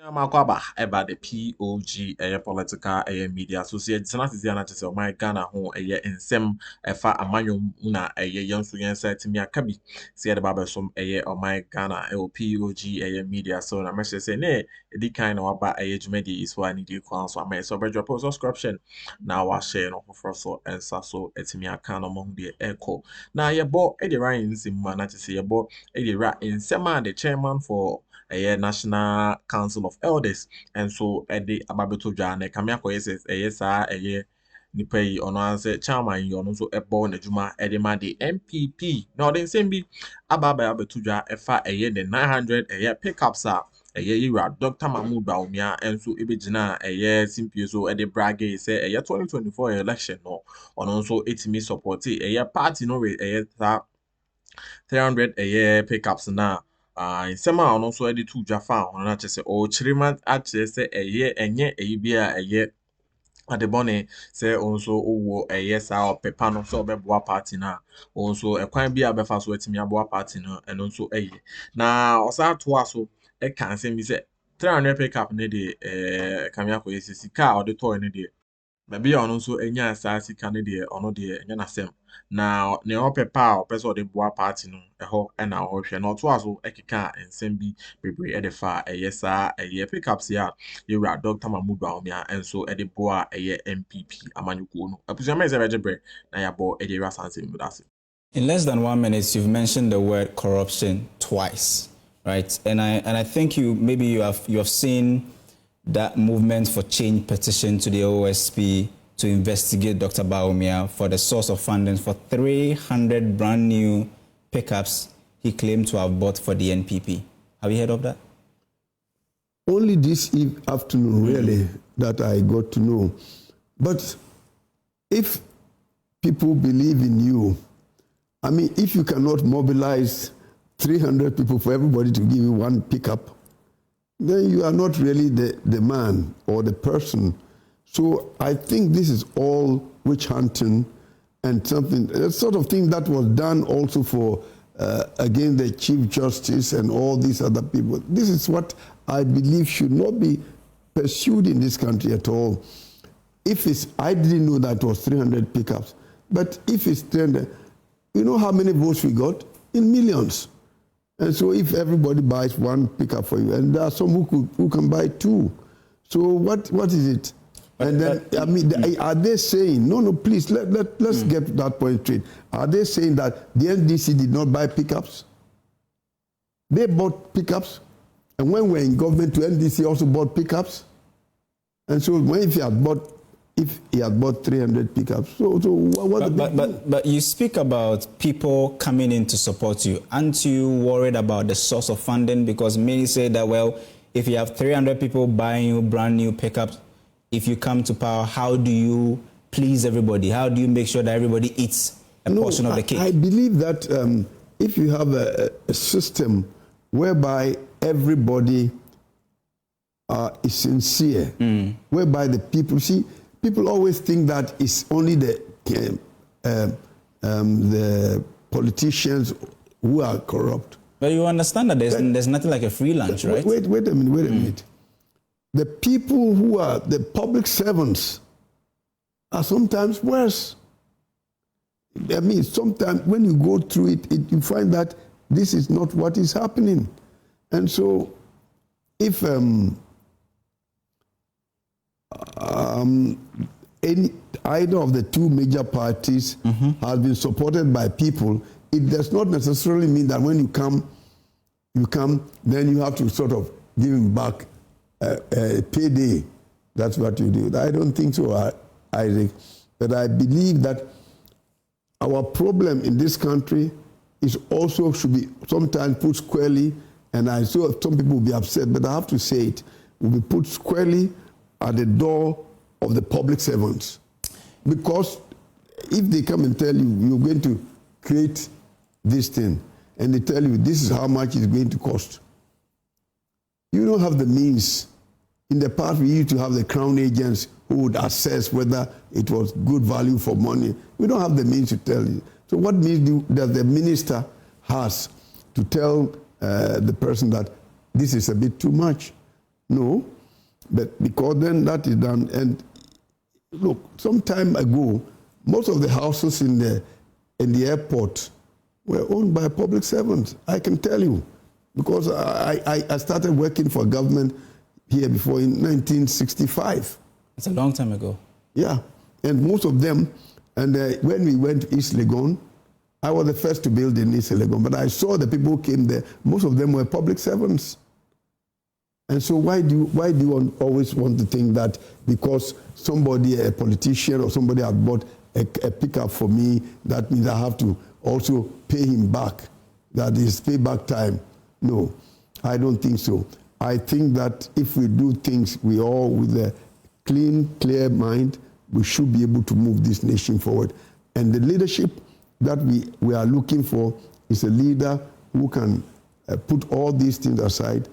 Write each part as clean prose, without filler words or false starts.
Makwaba about the POG political media associate senate na chese o my Ghana ho nsem efa amanyom na yenso yensa timi akabi se de baba som o my Ghana POG media so na message say ne edi kind na waba jumedi is why need kwan so am so be drop subscription na wa share no for so ensa so etimi aka no mo de echo na yebo e de right nsem na chese yebo e de right nsem the chairman for a National Council of Elders, and so Eddie Ababeto Jan, a Kamiako says, a yes, a year. Nipa yi ono anse chairman yi ono so ebo na djuma edema de NPP na the same bi ababa abetudwa efa the 900 pickups a yira Dr. Mahmoud Bawumia enso ebegina simpie so brage say 2024 election no ono so etimi support party no we 300 pickups na nsema ono so edi tu jafa ono na chese o chirima a chese enye bia adebone say onso owo sa opepa no so obeboa party na onso ekwan bia befa so atimi aboa party no eno nso na osa to aso kan say mi say 300 pickup ne de kamia ko sika auditor ne de maybe ono nso enya sa sika ne de ono de enya na sem na ne opepa opeso de boa party no eho na ohwe na oto aso ekeka ensem bi bebre edefa sa pickups ya yewra Dr. Mahmoud Bawumia enso ede boa MPP amanyuko no apusiama eze bejebre na yabo ede rasanse mudase. In less than 1 minute, you've mentioned the word corruption twice, right? And I think you have seen that movement for change petition to the OSP to investigate Dr. Bawumia for the source of funding for 300 brand new pickups he claimed to have bought for the NPP. Have you heard of that? Only this afternoon, really, that I got to know. But if people believe in you, I mean, if you cannot mobilize 300 people for everybody to give you one pickup, then you are not really the man or the person. So I think this is all witch hunting and something, a sort of thing that was done also for, against the Chief Justice and all these other people. This is what I believe should not be pursued in this country at all. I didn't know that it was 300 pickups, but if it's 300, you know how many votes we got? In millions. And so if everybody buys one pickup for you, and there are some who can buy two. So what is it? And then, I mean, are they saying, no, please, let's get that point straight. Are they saying that the NDC did not buy pickups? They bought pickups. And when we're in government, the NDC also bought pickups. And so if he had bought 300 pickups, so what? But you speak about people coming in to support you. Aren't you worried about the source of funding? Because many say that, well, if you have 300 people buying you brand new pickups, if you come to power, how do you please everybody? How do you make sure that everybody eats a portion of the cake? I believe that if you have a system whereby everybody is sincere, whereby the people always think that it's only the politicians who are corrupt. But you understand that there's nothing like a free lunch, right? Wait a minute. The people who are the public servants are sometimes worse. I mean, sometimes when you go through it, you find that this is not what is happening. And so if either of the two major parties has been supported by people, it does not necessarily mean that when you come, then you have to sort of give him back a payday. That's what you do. I don't think so, Isaac. But I believe that our problem in this country is also should be sometimes put squarely, and I saw some people will be upset, but I have to say it, will be put squarely at the door of the public servants. Because if they come and tell you, you're going to create this thing, and they tell you this is how much it's going to cost, you don't have the means. In the past, we used to have the crown agents who would assess whether it was good value for money. We don't have the means to tell you. So what means does the minister has to tell the person that this is a bit too much? No, but because then that is done. And look, some time ago, most of the houses in the airport were owned by public servants. I can tell you, because I started working for government here before in 1965. It's a long time ago. Yeah, and most of them, and when we went to East Legon, I was the first to build in East Legon, but I saw the people who came there, most of them were public servants. And so why do you always want to think that because somebody, a politician or somebody had bought a pickup for me, that means I have to also pay him back? That is payback time. No, I don't think so. I think that if we do things, we all with a clean, clear mind, we should be able to move this nation forward. And the leadership that we are looking for is a leader who can put all these things aside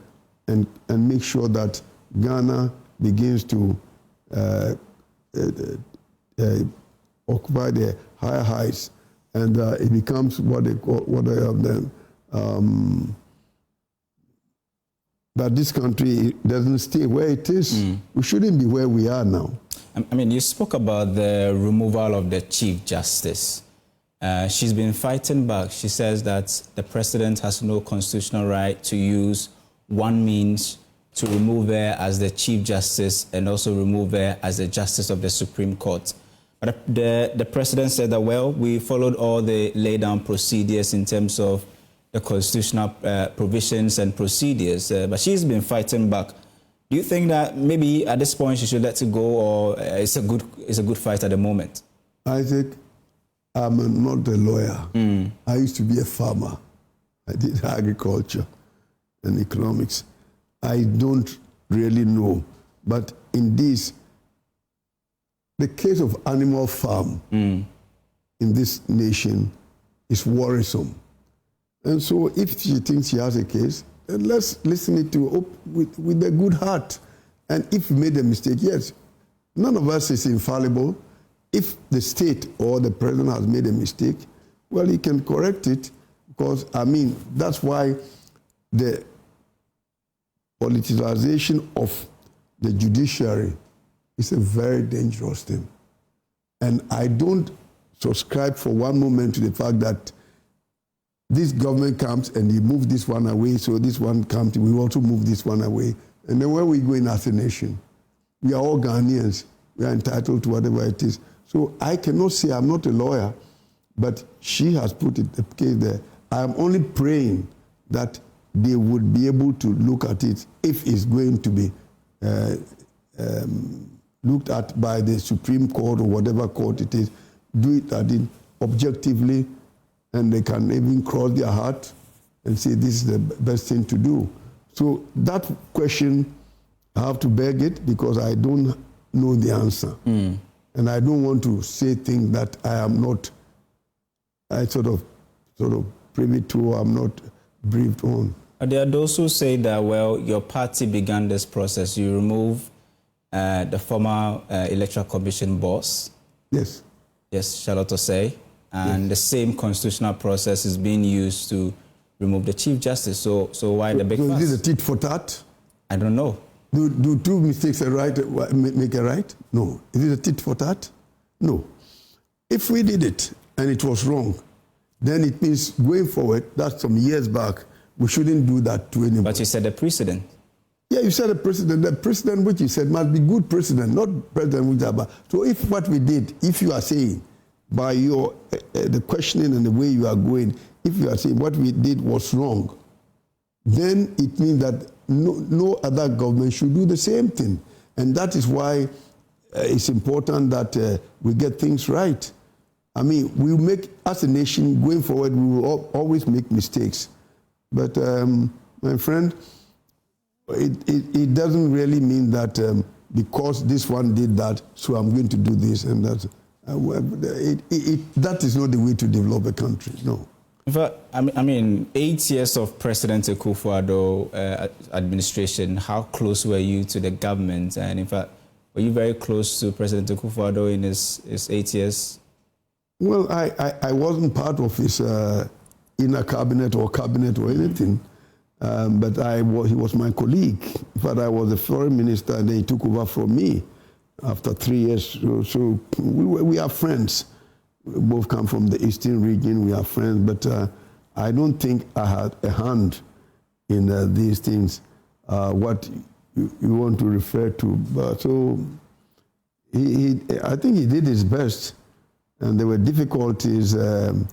and make sure that Ghana begins to occupy the higher heights, and it becomes what they call, that this country doesn't stay where it is. We shouldn't be where we are now. I mean, you spoke about the removal of the Chief Justice. She's been fighting back. She says that the president has no constitutional right to use one means to remove her as the Chief Justice and also remove her as the Justice of the Supreme Court. But the president said that, well, we followed all the laid down procedures in terms of the constitutional provisions and procedures, but she's been fighting back. Do you think that maybe at this point she should let it go, or it's a good fight at the moment? Isaac, I'm not a lawyer. I used to be a farmer. I did agriculture and economics. I don't really know. But in this, the case of animal farm in this nation is worrisome. And so if she thinks she has a case, then let's listen it to with a good heart. And if we made a mistake, yes, none of us is infallible. If the state or the president has made a mistake, well, he can correct it, because, I mean, that's why the politicization of the judiciary is a very dangerous thing. And I don't subscribe for one moment to the fact that this government comes and they move this one away, so this one comes, we also move this one away. And then where we go in as a nation, we are all Ghanaians. We are entitled to whatever it is. So I cannot say, I'm not a lawyer, but she has put it, the case there. I am only praying that they would be able to look at it if it's going to be looked at by the Supreme Court or whatever court it is, do it at it objectively, and they can even cross their heart and say this is the best thing to do. So that question, I have to beg it because I don't know the answer. And I don't want to say things that I am not, I sort of privy to, I'm not briefed on. There are those who say that, well, your party began this process. You remove the former Electoral Commission boss. Yes. Yes, Charlotte Osei. And the same constitutional process is being used to remove the Chief Justice. So why the big fuss? Is it a tit for tat? I don't know. Do two mistakes make a right? No. Is it a tit for tat? No. If we did it and it was wrong, then it means going forward, that's some years back, we shouldn't do that to anybody. But you said the precedent. Yeah, you said the precedent. The precedent which you said must be good precedent, not precedent which are bad. So if what we did, if you are saying, by your the questioning and the way you are going, if you are saying what we did was wrong, then it means that no other government should do the same thing. And that is why it's important that we get things right. I mean, we make, as a nation, going forward, we will always make mistakes. But, my friend, it doesn't really mean that because this one did that, so I'm going to do this and that. That is not the way to develop a country, no. In fact, I mean, 8 years of President Akuffo Addo administration, how close were you to the government? And in fact, were you very close to President Akuffo Addo in his 8 years? Well, I wasn't part of his inner cabinet or anything, But he was my colleague. In fact, I was the foreign minister, and then he took over from me after 3 years. So we are friends. We both come from the eastern region. We are friends, but I don't think I had a hand in these things, what you want to refer to. But so I think he did his best, and there were difficulties on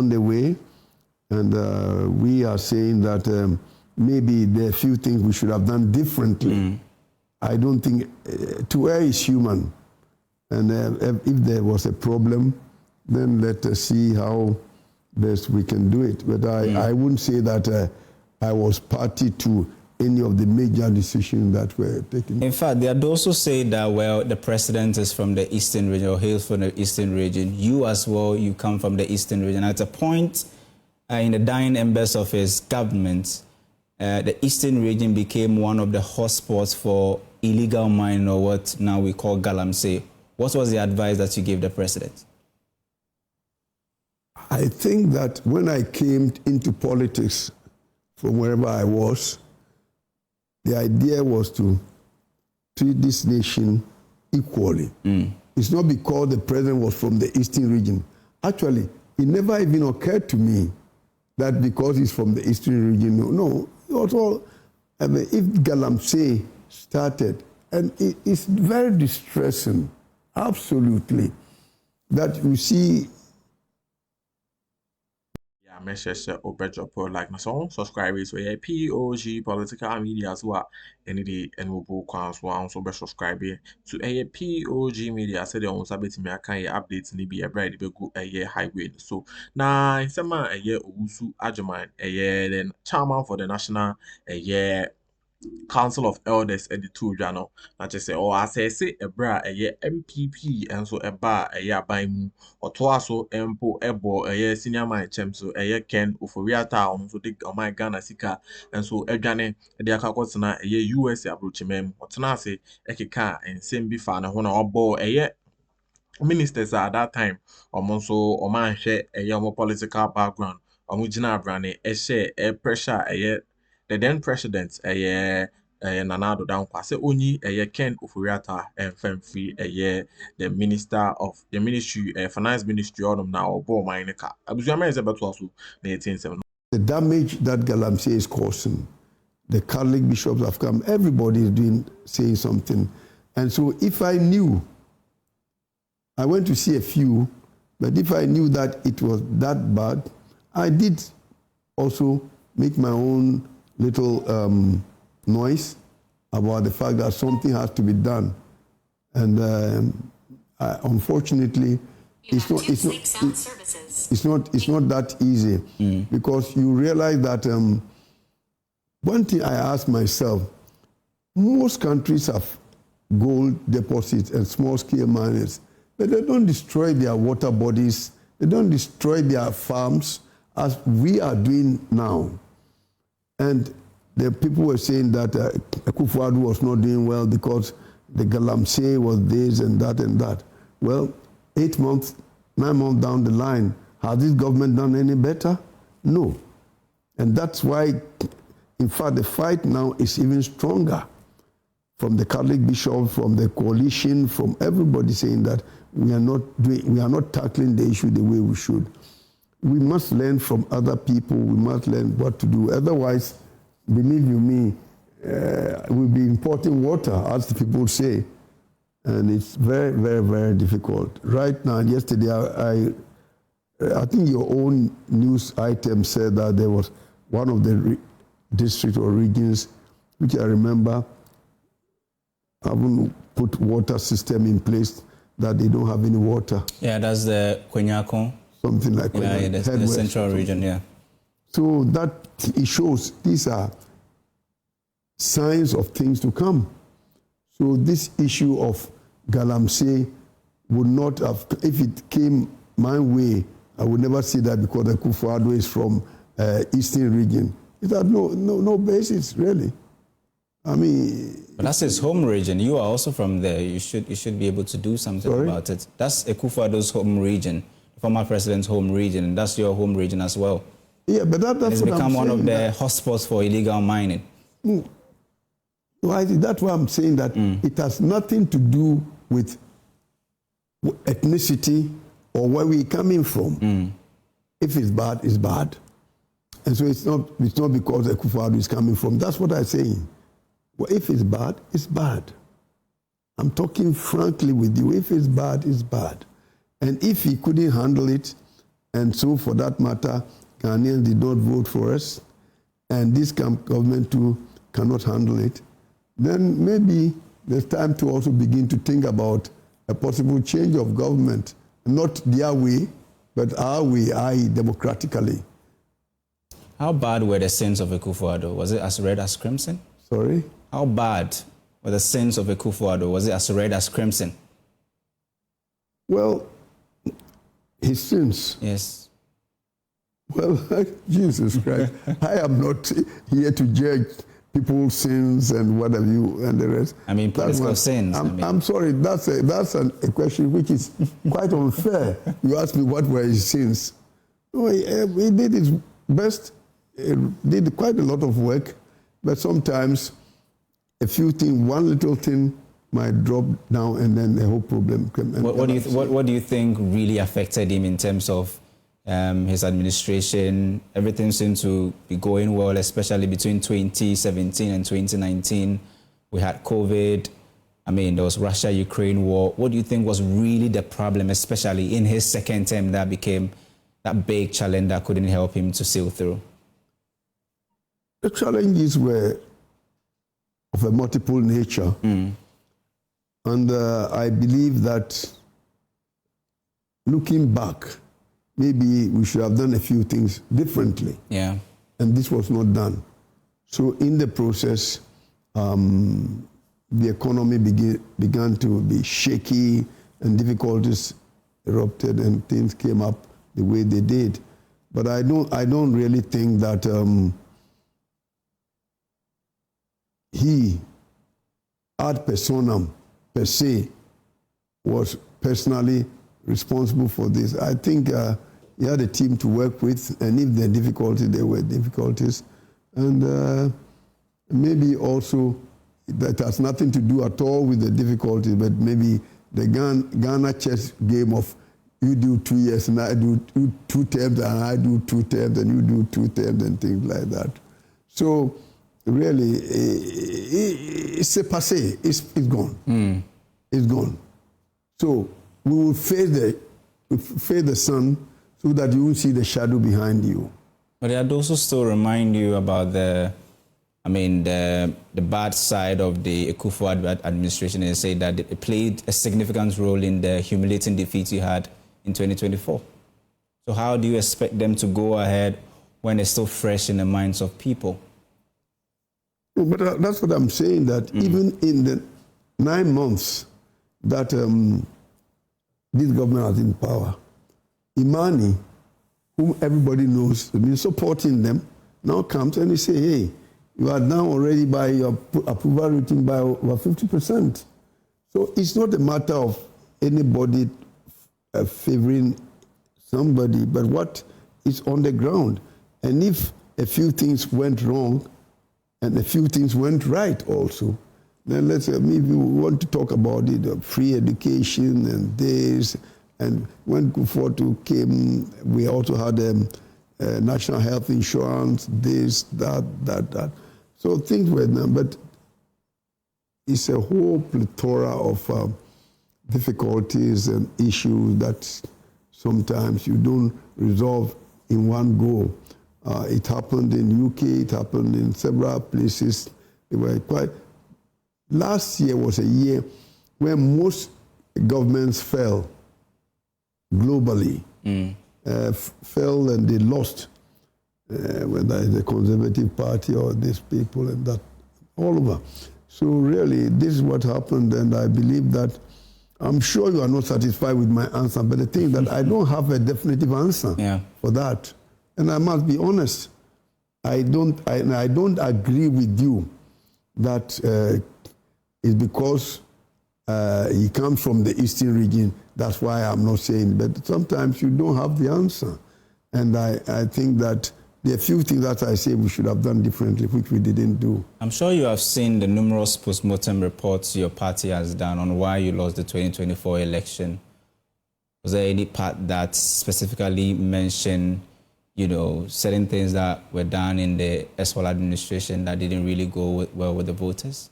the way, and we are saying that maybe there are a few things we should have done differently. I don't think, to err is human, and if there was a problem, then let us see how best we can do it. But I wouldn't say that I was party to any of the major decisions that were taken. In fact, they had also said that, well, the president is from the eastern region or hails from the eastern region. You as well, you come from the eastern region. At a point in the dying embers of his government, the eastern region became one of the hotspots for illegal mining, or what now we call galamsey. What was the advice that you gave the president? I think that when I came into politics from wherever I was, the idea was to treat this nation equally. It's not because the president was from the eastern region. Actually, it never even occurred to me that because he's from the eastern region, no. It was all, I mean, if galamsey started, and it's very distressing, absolutely, that you see. Make sure you like my song, subscribe to POG Political Media as well. Any day, and we'll book so be subscribe to POG Media. Said on Sabbath me can updates ni be a bride be go highway. So now in some Owusu Agyéman then chairman for the national Council of Elders at the two jano. Not just say, oh, I say a bra MPP and so a bar baimu or twaso empo ebo senior my chem so Ken Uforia town so dig on my Ghana sika and so Jane the Akakosana US approach mem or Tanase Ekika and same be fan when or bo ministers at that time also or man share more political background or mujina brand share pressure the then president Nana Addo down kwase only Ken Ufuriata and Femfi the minister of the ministry finance ministry on now or bo mineka abusua is about also 1870. The damage that galamsey is causing, the Catholic bishops have come, everybody is saying something. And so if I knew, I went to see a few, but if I knew that it was that bad, I did also make my own little noise about the fact that something has to be done. And unfortunately, it's not that easy because you realize that one thing I ask myself, most countries have gold deposits and small-scale miners, but they don't destroy their water bodies, they don't destroy their farms as we are doing now. And the people were saying that Akuffo was not doing well because the galamsey was this and that and that. Well, 8 months, 9 months down the line, has this government done any better? No. And that's why, in fact, the fight now is even stronger from the Catholic bishop, from the coalition, from everybody saying that we are not tackling the issue the way we should. We must learn from other people. We must learn what to do. Otherwise, believe you me, we'll be importing water, as the people say. And it's very, very, very difficult. Right now, yesterday, I think your own news item said that there was one of the districts or regions, which I remember, haven't put water system in place, that they don't have any water. Yeah, that's the Kwenyakon. Something like that. Yeah, that's the central region, yeah. So that it shows these are signs of things to come. So this issue of galamsey would not have, if it came my way, I would never see that because the Akuffo is from eastern region. It had no basis, really. I mean... But that's his home region. You are also from there. You should be able to do something about it. That's Akuffo's home region, the former president's home region, and that's your home region as well. Yeah, but that's it's what become I'm one saying, of the hotspots for illegal mining. Why? That's why I'm saying that it has nothing to do with ethnicity or where we're coming from. If it's bad, it's bad. And so it's not because Akuffo is coming from. That's what I'm saying. Well, if it's bad, it's bad. I'm talking frankly with you. If it's bad, it's bad. And if he couldn't handle it, and so for that matter, Ghanaians did not vote for us, and this government too cannot handle it, then maybe there's time to also begin to think about a possible change of government, not their way, but our way, i.e. democratically. How bad were the sins of Akuffo? Was it as red as crimson? Sorry? How bad were the sins of Akuffo? Was it as red as crimson? Well, his sins. Yes. Well, Jesus Christ, I am not here to judge people's sins and what have you and the rest. I mean, political sins. I'm sorry, that's a question which is quite unfair. You asked me what were his sins. No, he did his best, did quite a lot of work, but sometimes a few things, one little thing might drop down and then the whole problem comes. What do you think really affected him in terms of his administration? Everything seemed to be going well, especially between 2017 and 2019. We had COVID. I mean, there was Russia-Ukraine war. What do you think was really the problem, especially in his second term, that became that big challenge that couldn't help him to sail through? The challenges were of a multiple nature. And I believe that looking back, maybe we should have done a few things differently. Yeah. And this was not done. So in the process, the economy began to be shaky and difficulties erupted and things came up the way they did. But I don't really think that he ad personam per se was personally responsible for this. I think he had a team to work with, and if there are difficulties, there were difficulties. And maybe also that has nothing to do at all with the difficulties, but maybe the Ghana chess game of you do 2 years and I do 2 terms and I do 2 terms and you do 2 terms and things like that. So really, it's a passé. It's gone. It's gone. So we will face the sun so that you won't see the shadow behind you. But I'd also still remind you about the bad side of the Akuffo administration, and say that it played a significant role in the humiliating defeat you had in 2024. So how do you expect them to go ahead when it's still fresh in the minds of people? But that's what I'm saying, that even in the 9 months that this government has in power, Imani, whom everybody knows, has been supporting them, now comes and he say, hey, you are down already by your approval rating by over 50%. So it's not a matter of anybody favoring somebody, but what is on the ground. And if a few things went wrong and a few things went right also, then let's say maybe we want to talk about it, free education and this. And when Akuffo came, we also had national health insurance, this, that. So things were done, but it's a whole plethora of difficulties and issues that sometimes you don't resolve in one go. It happened in UK, it happened in several places. They were quite. Last year was a year where most governments fell globally, fell and they lost, whether it's the Conservative Party or these people and that, all over. So really, this is what happened, and I believe that, I'm sure you are not satisfied with my answer, but the thing is that I don't have a definitive answer for that. And I must be honest, I don't agree with you that it's because he comes from the Eastern region. That's why I'm not saying, but sometimes you don't have the answer. And I think that there are few things that I say we should have done differently, which we didn't do. I'm sure you have seen the numerous post-mortem reports your party has done on why you lost the 2024 election. Was there any part that specifically mentioned, you know, certain things that were done in the S1 administration that didn't really go well with the voters?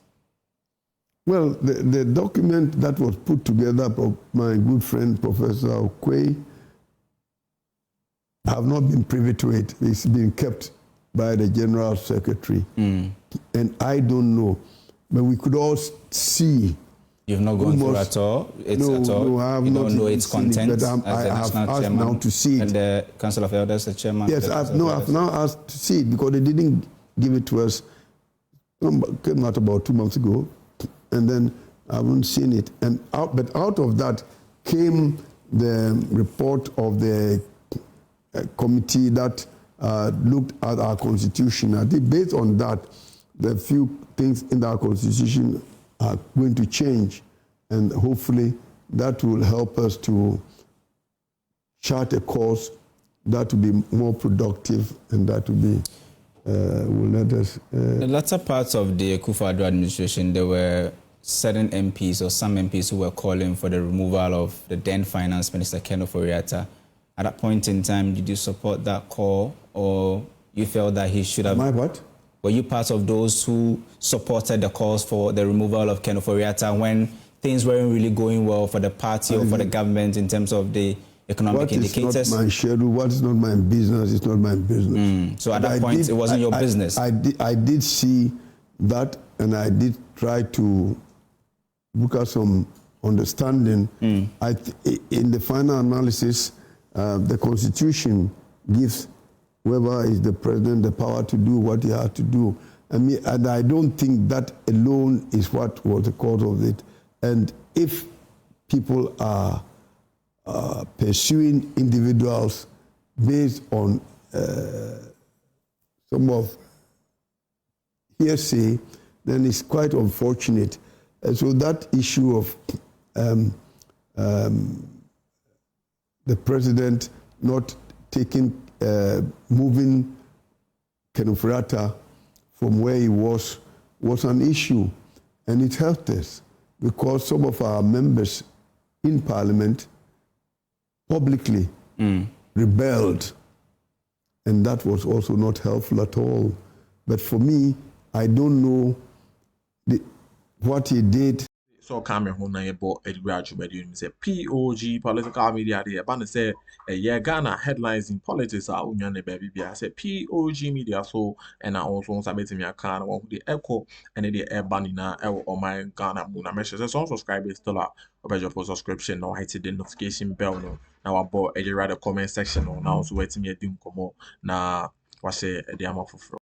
Well, the document that was put together by my good friend, Professor Okwei, I have not been privy to it. It's been kept by the General Secretary. And I don't know. But we could all see. You've not gone through at all? No, I have you not don't know its content? But I have asked now to see it. And the Council of Elders, the chairman? Yes, I've now asked to see it because they didn't give it to us. It came out about 2 months ago. And then I haven't seen it. But out of that came the report of the committee that looked at our constitution. I think based on that, the few things in our constitution are going to change, and hopefully that will help us to chart a course that will be more productive, and that will be will let us. The latter parts of the Akuffo administration, there were certain MPs or some MPs who were calling for the removal of the then Finance Minister Ken Ofori-Atta. At that point in time, did you support that call, or you felt that he should have... My what? Were you part of those who supported the calls for the removal of Ken Ofori-Atta when things weren't really going well for the party or for the government in terms of the economic indicators? What is not my schedule, what is not my business, it's not my business. So at that point, it wasn't your business? I did see that, and I did try to look at some understanding. In the final analysis, the Constitution gives whoever is the president the power to do what he had to do. And I don't think that alone is what was the cause of it. And if people are pursuing individuals based on some of hearsay, then it's quite unfortunate. And so that issue of the president not taking, moving Ken Ofori-Atta from where he was an issue. And it helped us because some of our members in Parliament publicly rebelled. And that was also not helpful at all. But for me, I don't know what he did. So M0ney bo Edward say POG political media dey ban say Ghana headlines in politics are unyane baby bia say POG media so and also sabetimi aka na won dey echo and dey ban na e o my Ghana mu na make sure some subscribers still are obey for subscription no hit the notification bell no na wabo Edward the comment section no now so wetimi edi nkomo na wase e dey amafoforo